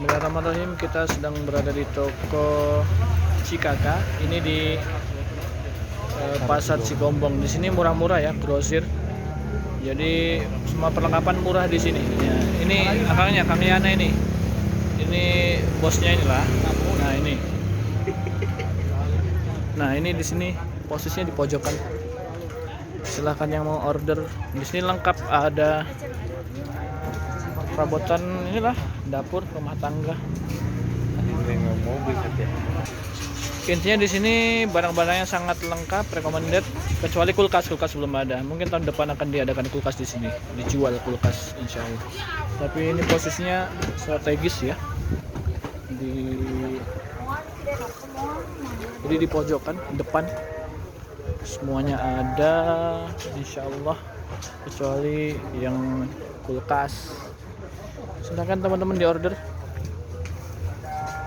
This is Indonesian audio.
Bismillahirrahmanirrahim. Kita sedang berada di toko Cikaka. Ini di Pasar Cigombong. Di sini murah-murah ya, grosir. Jadi semua perlengkapan murah di sini. Ya, ini akangnya, Kang Yana ini. Ini bosnya inilah. Nah, ini. Nah, ini di sini posisinya di pojokan. Silahkan yang mau order. Di sini lengkap, ada perabotan inilah, dapur rumah tangga. Intinya di sini barang-barangnya sangat lengkap, recommended, kecuali kulkas belum ada. Mungkin tahun depan akan diadakan kulkas di sini, dijual kulkas insya Allah. Tapi ini posisinya strategis ya, jadi di pojokan depan semuanya ada insya Allah, kecuali yang kulkas. Silakan teman-teman di order.